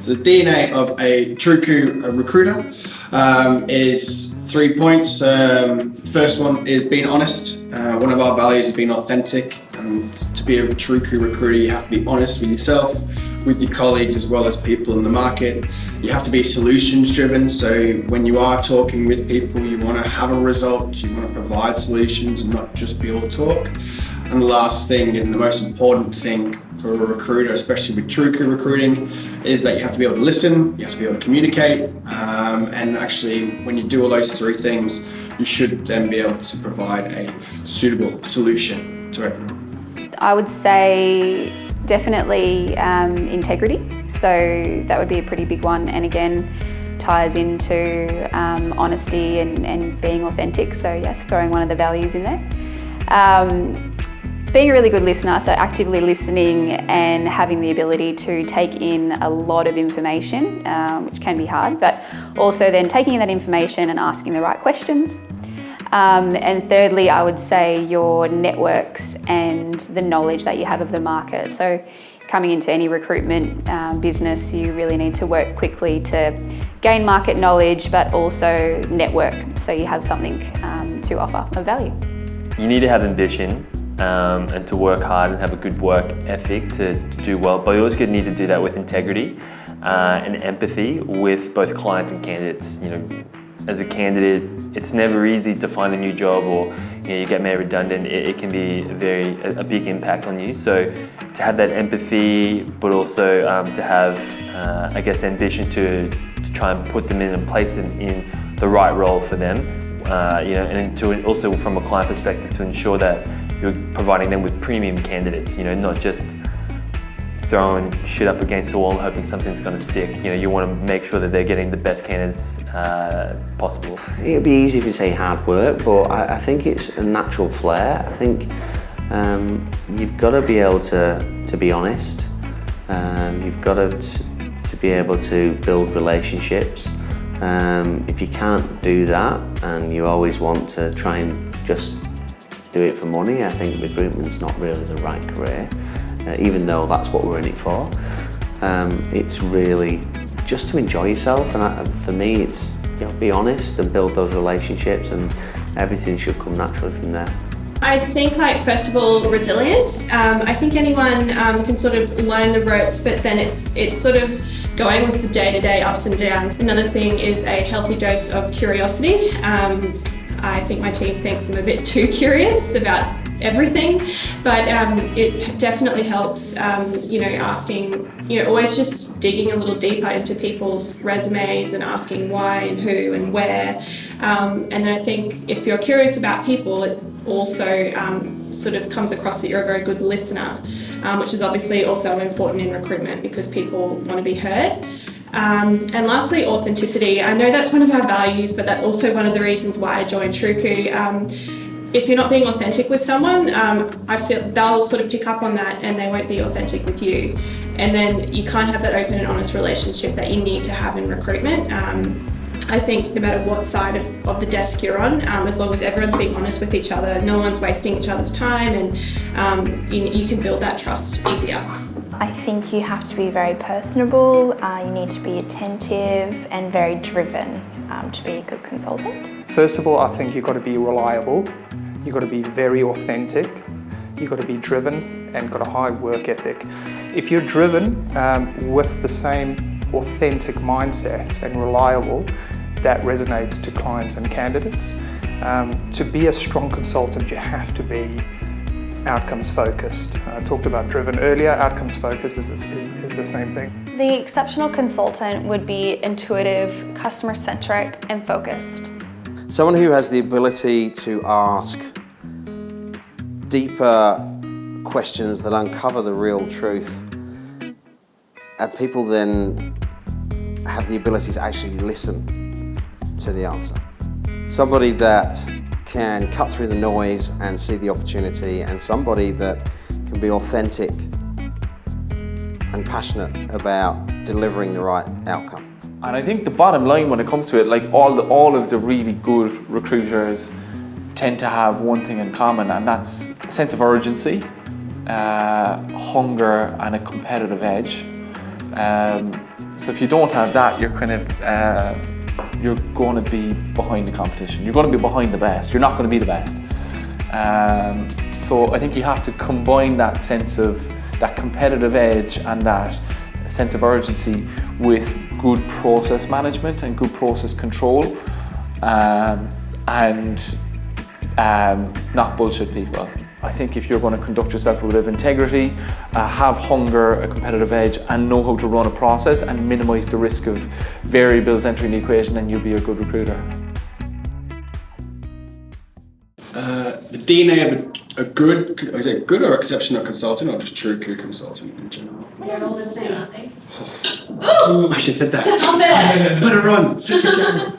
The DNA of a Troocoo recruiter is 3 points. First one is being honest. One of our values is being authentic. And to be a Troocoo recruiter, you have to be honest with yourself, with your colleagues, as well as people in the market. You have to be solutions driven. So when you are talking with people, you want to have a result, you want to provide solutions and not just pure talk. And the last thing, and the most important thing for a recruiter, especially with Troocoo recruiting, is that you have to be able to listen, you have to be able to communicate, and actually when you do all those three things, you should then be able to provide a suitable solution to everyone. I would say definitely integrity, so that would be a pretty big one, and again ties into honesty and being authentic, so yes, throwing one of the values in there. Being a really good listener, so actively listening and having the ability to take in a lot of information, which can be hard, but also then taking in that information and asking the right questions. And thirdly, I would say your networks and the knowledge that you have of the market. So coming into any recruitment business, you really need to work quickly to gain market knowledge, but also network, so you have something to offer of value. You need to have ambition and to work hard and have a good work ethic to do well, but you also need to do that with integrity and empathy with both clients and candidates. You know, as a candidate, it's never easy to find a new job, or you get made redundant. It can be a big impact on you. So to have that empathy, but also to have, I guess, ambition to try and put them in and place them in the right role for them. You know, and to also from a client perspective, to ensure that you're providing them with premium candidates. You know, not just throwing shit up against the wall and hoping something's going to stick. You know, you want to make sure that they're getting the best candidates possible. It'd be easy if you say hard work, but I think it's a natural flair. I think you've got to be able to be honest. You've got to be able to build relationships. If you can't do that and you always want to try and just do it for money, I think recruitment's not really the right career. Even though that's what we're in it for. It's really just to enjoy yourself, and for me it's, you know, be honest and build those relationships, and everything should come naturally from there. I think, like, first of all, resilience. I think anyone can sort of learn the ropes, but then it's sort of going with the day-to-day ups and downs. Another thing is a healthy dose of curiosity. I think my team thinks I'm a bit too curious about everything, but it definitely helps, you know, asking, you know, always just digging a little deeper into people's resumes and asking why and who and where. And then I think if you're curious about people, it also sort of comes across that you're a very good listener, which is obviously also important in recruitment because people want to be heard. And lastly, authenticity. I know that's one of our values, but that's also one of the reasons why I joined Troocoo. If you're not being authentic with someone, I feel they'll sort of pick up on that and they won't be authentic with you. And then you can't have that open and honest relationship that you need to have in recruitment. I think no matter what side of the desk you're on, as long as everyone's being honest with each other, no one's wasting each other's time, and you can build that trust easier. I think you have to be very personable, you need to be attentive and very driven to be a good consultant. First of all, I think you've got to be reliable, you've got to be very authentic, you've got to be driven and got a high work ethic. If you're driven with the same authentic mindset and reliable, that resonates to clients and candidates. To be a strong consultant, you have to be outcomes focused. I talked about driven earlier. Outcomes focused is the same thing. The exceptional consultant would be intuitive, customer centric and focused. Someone who has the ability to ask deeper questions that uncover the real truth, and people then have the ability to actually listen to the answer. Somebody that can cut through the noise and see the opportunity, and somebody that can be authentic and passionate about delivering the right outcome. And I think the bottom line when it comes to it, like all of the really good recruiters tend to have one thing in common, and that's a sense of urgency, hunger and a competitive edge. So if you don't have that, you're kind of you're going to be behind the competition. You're going to be behind the best. You're not going to be the best. So I think you have to combine that sense of that competitive edge and that sense of urgency with good process management and good process control, and not bullshit people. I think if you're going to conduct yourself with a bit of integrity, have hunger, a competitive edge, and know how to run a process and minimise the risk of variables entering the equation, then you'll be a good recruiter. The DNA of a good, is it good or exceptional consultant, or just Troocoo consultant in general? They're all the same, aren't they? I should have said that. Stop it! Put her on. Such a